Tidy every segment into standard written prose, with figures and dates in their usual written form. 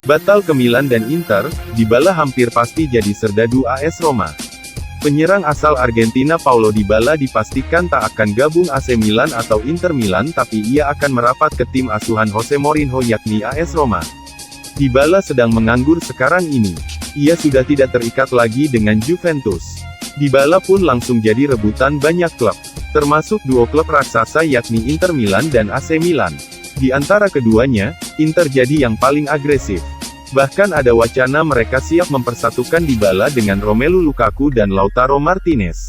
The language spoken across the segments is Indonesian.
Batal ke Milan dan Inter, Dybala hampir pasti jadi serdadu AS Roma. Penyerang asal Argentina Paulo Dybala dipastikan tak akan gabung AC Milan atau Inter Milan, tapi ia akan merapat ke tim asuhan Jose Mourinho yakni AS Roma. Dybala sedang menganggur sekarang ini. Ia sudah tidak terikat lagi dengan Juventus. Dybala pun langsung jadi rebutan banyak klub, termasuk duo klub raksasa yakni Inter Milan dan AC Milan. Di antara keduanya, Inter jadi yang paling agresif. Bahkan ada wacana mereka siap mempersatukan Dybala dengan Romelu Lukaku dan Lautaro Martinez.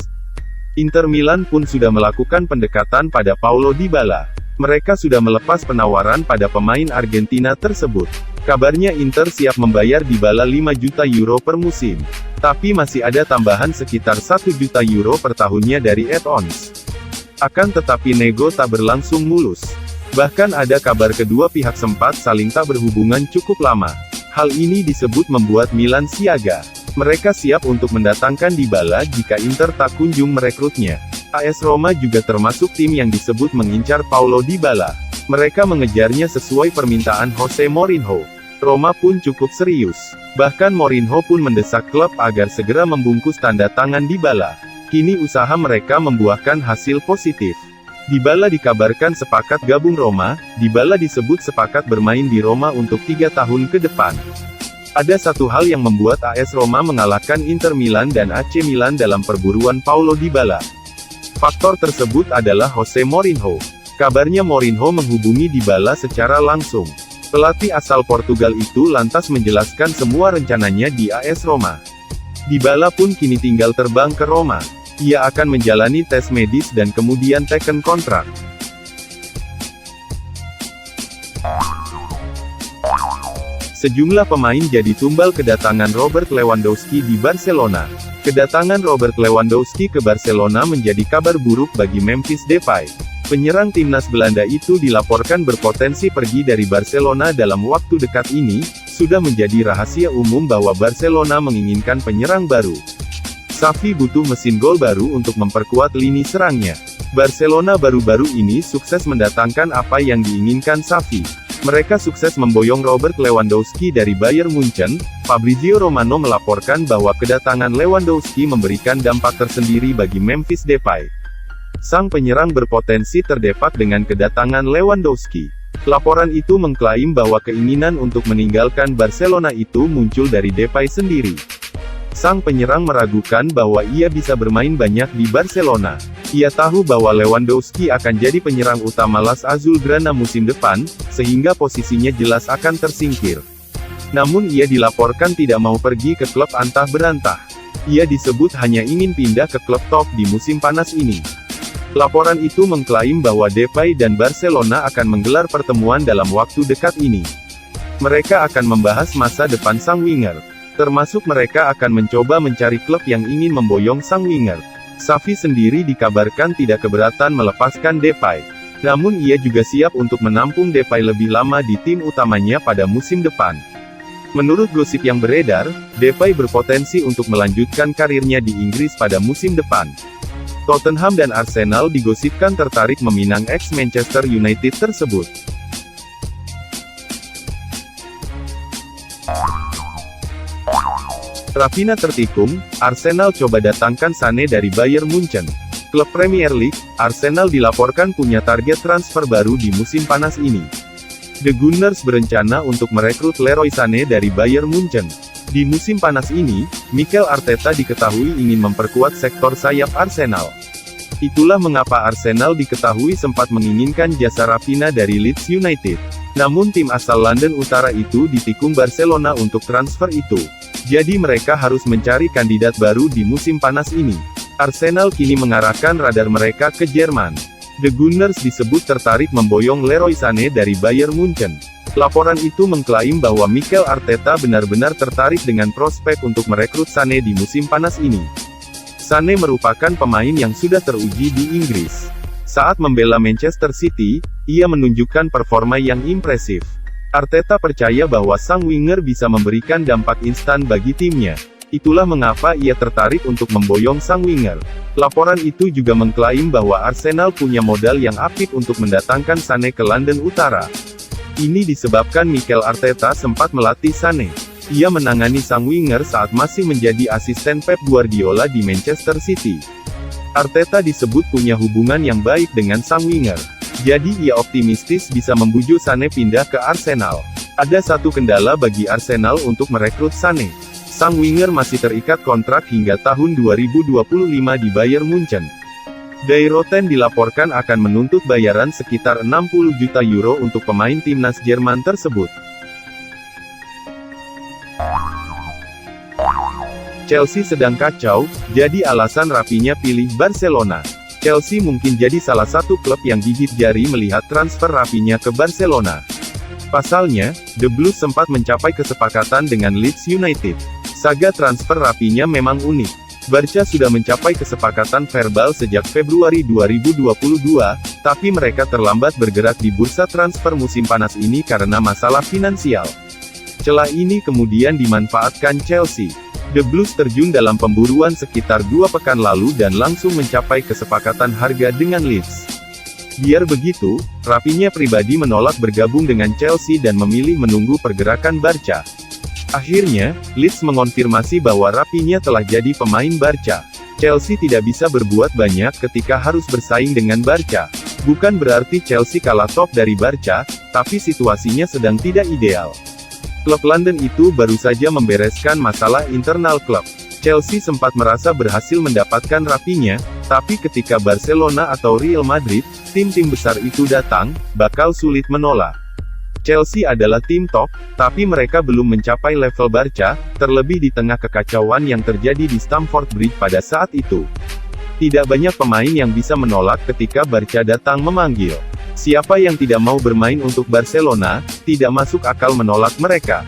Inter Milan pun sudah melakukan pendekatan pada Paulo Dybala. Mereka sudah melepas penawaran pada pemain Argentina tersebut. Kabarnya Inter siap membayar Dybala 5 juta euro per musim. Tapi masih ada tambahan sekitar 1 juta euro per tahunnya dari add-ons. Akan tetapi nego tak berlangsung mulus. Bahkan ada kabar kedua pihak sempat saling tak berhubungan cukup lama. Hal ini disebut membuat Milan siaga. Mereka siap untuk mendatangkan Dybala jika Inter tak kunjung merekrutnya. AS Roma juga termasuk tim yang disebut mengincar Paulo Dybala. Mereka mengejarnya sesuai permintaan Jose Mourinho. Roma pun cukup serius. Bahkan Mourinho pun mendesak klub agar segera membungkus tanda tangan Dybala. Kini usaha mereka membuahkan hasil positif. Dybala dikabarkan sepakat gabung Roma. Dybala disebut sepakat bermain di Roma untuk 3 tahun ke depan. Ada satu hal yang membuat AS Roma mengalahkan Inter Milan dan AC Milan dalam perburuan Paulo Dybala. Faktor tersebut adalah Jose Mourinho. Kabarnya Mourinho menghubungi Dybala secara langsung. Pelatih asal Portugal itu lantas menjelaskan semua rencananya di AS Roma. Dybala pun kini tinggal terbang ke Roma. Ia akan menjalani tes medis dan kemudian teken kontrak. Sejumlah pemain jadi tumbal kedatangan Robert Lewandowski di Barcelona. Kedatangan Robert Lewandowski ke Barcelona menjadi kabar buruk bagi Memphis Depay. Penyerang timnas Belanda itu dilaporkan berpotensi pergi dari Barcelona dalam waktu dekat ini. Sudah menjadi rahasia umum bahwa Barcelona menginginkan penyerang baru. Xavi butuh mesin gol baru untuk memperkuat lini serangnya. Barcelona baru-baru ini sukses mendatangkan apa yang diinginkan Xavi. Mereka sukses memboyong Robert Lewandowski dari Bayern Munchen. Fabrizio Romano melaporkan bahwa kedatangan Lewandowski memberikan dampak tersendiri bagi Memphis Depay. Sang penyerang berpotensi terdepak dengan kedatangan Lewandowski. Laporan itu mengklaim bahwa keinginan untuk meninggalkan Barcelona itu muncul dari Depay sendiri. Sang penyerang meragukan bahwa ia bisa bermain banyak di Barcelona. Ia tahu bahwa Lewandowski akan jadi penyerang utama Las Azulgrana musim depan, sehingga posisinya jelas akan tersingkir. Namun ia dilaporkan tidak mau pergi ke klub antah berantah. Ia disebut hanya ingin pindah ke klub top di musim panas ini. Laporan itu mengklaim bahwa Depay dan Barcelona akan menggelar pertemuan dalam waktu dekat ini. Mereka akan membahas masa depan sang winger. Termasuk mereka akan mencoba mencari klub yang ingin memboyong sang winger. Xavi sendiri dikabarkan tidak keberatan melepaskan Depay. Namun ia juga siap untuk menampung Depay lebih lama di tim utamanya pada musim depan. Menurut gosip yang beredar, Depay berpotensi untuk melanjutkan karirnya di Inggris pada musim depan. Tottenham dan Arsenal digosipkan tertarik meminang ex-Manchester United tersebut. Raphinha tertikung, Arsenal coba datangkan Sané dari Bayern Munchen. Klub Premier League, Arsenal dilaporkan punya target transfer baru di musim panas ini. The Gunners berencana untuk merekrut Leroy Sané dari Bayern Munchen. Di musim panas ini, Mikel Arteta diketahui ingin memperkuat sektor sayap Arsenal. Itulah mengapa Arsenal diketahui sempat menginginkan jasa Raphinha dari Leeds United. Namun tim asal London Utara itu ditikung Barcelona untuk transfer itu. Jadi mereka harus mencari kandidat baru di musim panas ini. Arsenal kini mengarahkan radar mereka ke Jerman. The Gunners disebut tertarik memboyong Leroy Sané dari Bayern Munchen. Laporan itu mengklaim bahwa Mikel Arteta benar-benar tertarik dengan prospek untuk merekrut Sané di musim panas ini. Sané merupakan pemain yang sudah teruji di Inggris. Saat membela Manchester City, ia menunjukkan performa yang impresif. Arteta percaya bahwa sang winger bisa memberikan dampak instan bagi timnya. Itulah mengapa ia tertarik untuk memboyong sang winger. Laporan itu juga mengklaim bahwa Arsenal punya modal yang apik untuk mendatangkan Sané ke London Utara. Ini disebabkan Mikel Arteta sempat melatih Sané. Ia menangani sang winger saat masih menjadi asisten Pep Guardiola di Manchester City. Arteta disebut punya hubungan yang baik dengan sang winger. Jadi ia optimistis bisa membujuk Sané pindah ke Arsenal. Ada satu kendala bagi Arsenal untuk merekrut Sané. Sang winger masih terikat kontrak hingga tahun 2025 di Bayern Munchen. Die Roten dilaporkan akan menuntut bayaran sekitar 60 juta euro untuk pemain timnas Jerman tersebut. Chelsea sedang kacau, jadi alasan Rafinha pilih Barcelona. Chelsea mungkin jadi salah satu klub yang gigit jari melihat transfer Rafinha ke Barcelona. Pasalnya, The Blues sempat mencapai kesepakatan dengan Leeds United. Saga transfer Rafinha memang unik. Barca sudah mencapai kesepakatan verbal sejak Februari 2022, tapi mereka terlambat bergerak di bursa transfer musim panas ini karena masalah finansial. Celah ini kemudian dimanfaatkan Chelsea. The Blues terjun dalam pemburuan sekitar 2 pekan lalu dan langsung mencapai kesepakatan harga dengan Leeds. Biar begitu, Rafinha pribadi menolak bergabung dengan Chelsea dan memilih menunggu pergerakan Barca. Akhirnya, Leeds mengonfirmasi bahwa Rafinha telah jadi pemain Barca. Chelsea tidak bisa berbuat banyak ketika harus bersaing dengan Barca. Bukan berarti Chelsea kalah top dari Barca, tapi situasinya sedang tidak ideal. Klub London itu baru saja membereskan masalah internal klub. Chelsea sempat merasa berhasil mendapatkan Rafinha, tapi ketika Barcelona atau Real Madrid, tim-tim besar itu datang, bakal sulit menolak. Chelsea adalah tim top, tapi mereka belum mencapai level Barca, terlebih di tengah kekacauan yang terjadi di Stamford Bridge pada saat itu. Tidak banyak pemain yang bisa menolak ketika Barca datang memanggil. Siapa yang tidak mau bermain untuk Barcelona, tidak masuk akal menolak mereka.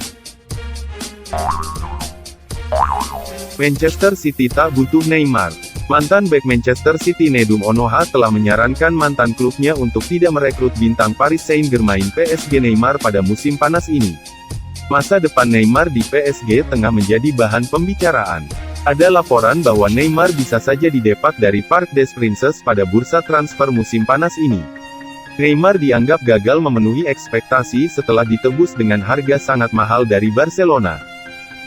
Manchester City tak butuh Neymar. Mantan bek Manchester City Nedum Onoha telah menyarankan mantan klubnya untuk tidak merekrut bintang Paris Saint-Germain PSG Neymar pada musim panas ini. Masa depan Neymar di PSG tengah menjadi bahan pembicaraan. Ada laporan bahwa Neymar bisa saja didepak dari Parc des Princes pada bursa transfer musim panas ini. Neymar dianggap gagal memenuhi ekspektasi setelah ditebus dengan harga sangat mahal dari Barcelona.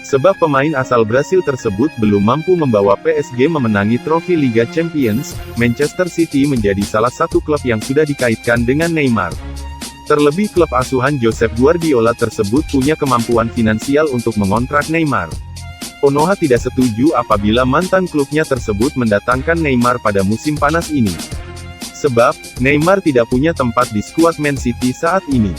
Sebab pemain asal Brasil tersebut belum mampu membawa PSG memenangi trofi Liga Champions, Manchester City menjadi salah satu klub yang sudah dikaitkan dengan Neymar. Terlebih klub asuhan Josep Guardiola tersebut punya kemampuan finansial untuk mengontrak Neymar. Onoha tidak setuju apabila mantan klubnya tersebut mendatangkan Neymar pada musim panas ini. Sebab, Neymar tidak punya tempat di skuad Man City saat ini.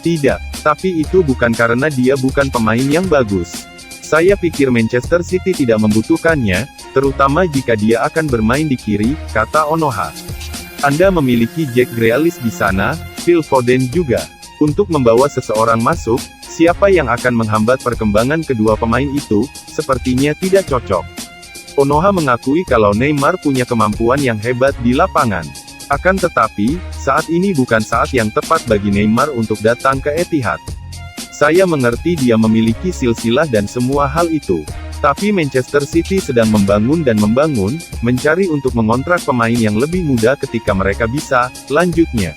Tidak, tapi itu bukan karena dia bukan pemain yang bagus. Saya pikir Manchester City tidak membutuhkannya, terutama jika dia akan bermain di kiri, kata Onoha. Anda memiliki Jack Grealish di sana, Phil Foden juga. Untuk membawa seseorang masuk, siapa yang akan menghambat perkembangan kedua pemain itu, sepertinya tidak cocok. Onoha mengakui kalau Neymar punya kemampuan yang hebat di lapangan. Akan tetapi, saat ini bukan saat yang tepat bagi Neymar untuk datang ke Etihad. Saya mengerti dia memiliki silsilah dan semua hal itu. Tapi Manchester City sedang membangun, mencari untuk mengontrak pemain yang lebih muda ketika mereka bisa, lanjutnya.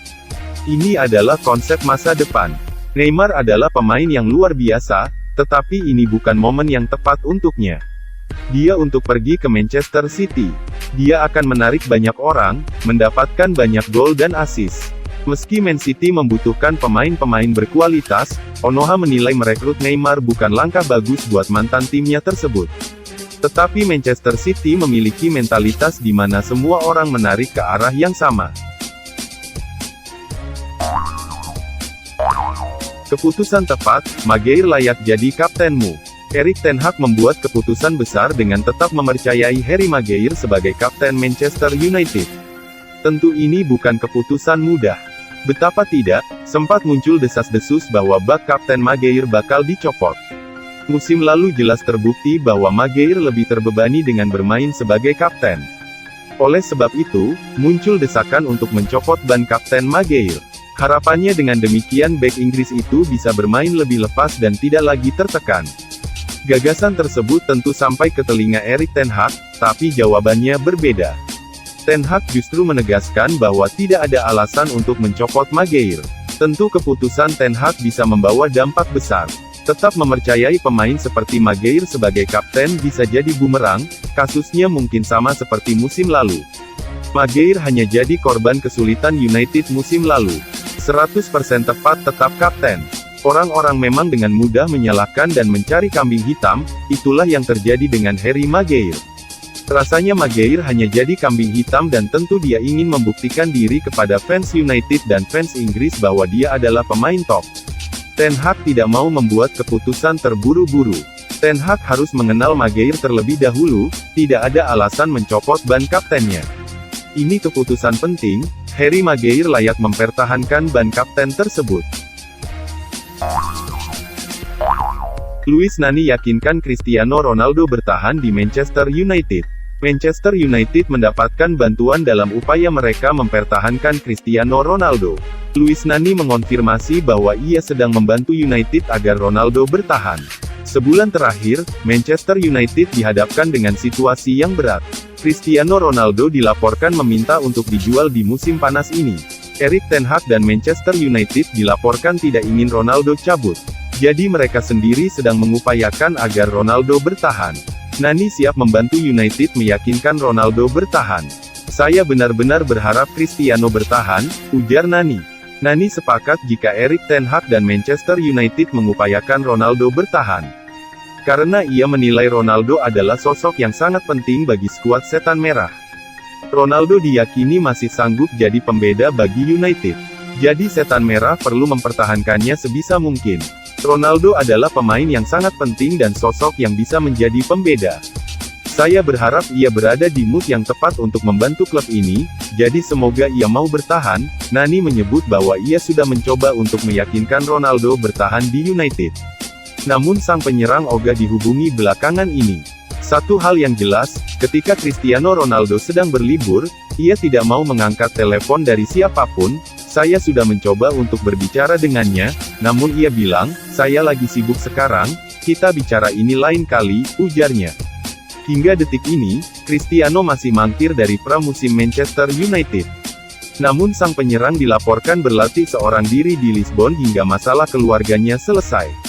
Ini adalah konsep masa depan. Neymar adalah pemain yang luar biasa, tetapi ini bukan momen yang tepat untuknya. Dia untuk pergi ke Manchester City. Dia akan menarik banyak orang, mendapatkan banyak gol dan assist. Meski Man City membutuhkan pemain-pemain berkualitas, Onoha menilai merekrut Neymar bukan langkah bagus buat mantan timnya tersebut. Tetapi Manchester City memiliki mentalitas di mana semua orang menarik ke arah yang sama. Keputusan tepat, Maguire layak jadi kaptenmu. Erik ten Hag membuat keputusan besar dengan tetap mempercayai Harry Maguire sebagai kapten Manchester United. Tentu ini bukan keputusan mudah. Betapa tidak, sempat muncul desas-desus bahwa bak kapten Maguire bakal dicopot. Musim lalu jelas terbukti bahwa Maguire lebih terbebani dengan bermain sebagai kapten. Oleh sebab itu, muncul desakan untuk mencopot ban kapten Maguire. Harapannya dengan demikian bek Inggris itu bisa bermain lebih lepas dan tidak lagi tertekan. Gagasan tersebut tentu sampai ke telinga Erik ten Hag, tapi jawabannya berbeda. Ten Hag justru menegaskan bahwa tidak ada alasan untuk mencopot Maguire. Tentu keputusan Ten Hag bisa membawa dampak besar. Tetap mempercayai pemain seperti Maguire sebagai kapten bisa jadi bumerang, kasusnya mungkin sama seperti musim lalu. Maguire hanya jadi korban kesulitan United musim lalu. 100% tepat tetap kapten. Orang-orang memang dengan mudah menyalahkan dan mencari kambing hitam, itulah yang terjadi dengan Harry Maguire. Rasanya Maguire hanya jadi kambing hitam dan tentu dia ingin membuktikan diri kepada fans United dan fans Inggris bahwa dia adalah pemain top. Ten Hag tidak mau membuat keputusan terburu-buru. Ten Hag harus mengenal Maguire terlebih dahulu, tidak ada alasan mencopot ban kaptennya. Ini keputusan penting, Harry Maguire layak mempertahankan ban kapten tersebut. Luis Nani yakinkan Cristiano Ronaldo bertahan di Manchester United. Manchester United mendapatkan bantuan dalam upaya mereka mempertahankan Cristiano Ronaldo. Luis Nani mengonfirmasi bahwa ia sedang membantu United agar Ronaldo bertahan. Sebulan terakhir, Manchester United dihadapkan dengan situasi yang berat. Cristiano Ronaldo dilaporkan meminta untuk dijual di musim panas ini. Erik ten Hag dan Manchester United dilaporkan tidak ingin Ronaldo cabut. Jadi mereka sendiri sedang mengupayakan agar Ronaldo bertahan. Nani siap membantu United meyakinkan Ronaldo bertahan. Saya benar-benar berharap Cristiano bertahan, ujar Nani. Nani sepakat jika Erik ten Hag dan Manchester United mengupayakan Ronaldo bertahan. Karena ia menilai Ronaldo adalah sosok yang sangat penting bagi skuad Setan Merah. Ronaldo diyakini masih sanggup jadi pembeda bagi United. Jadi Setan Merah perlu mempertahankannya sebisa mungkin. Ronaldo adalah pemain yang sangat penting dan sosok yang bisa menjadi pembeda. Saya berharap ia berada di mood yang tepat untuk membantu klub ini, jadi semoga ia mau bertahan. Nani menyebut bahwa ia sudah mencoba untuk meyakinkan Ronaldo bertahan di United. Namun sang penyerang ogah dihubungi belakangan ini. Satu hal yang jelas, ketika Cristiano Ronaldo sedang berlibur, ia tidak mau mengangkat telepon dari siapapun. Saya sudah mencoba untuk berbicara dengannya, namun ia bilang, saya lagi sibuk sekarang, kita bicara ini lain kali, ujarnya. Hingga detik ini, Cristiano masih mangkir dari pramusim Manchester United. Namun sang penyerang dilaporkan berlatih seorang diri di Lisbon hingga masalah keluarganya selesai.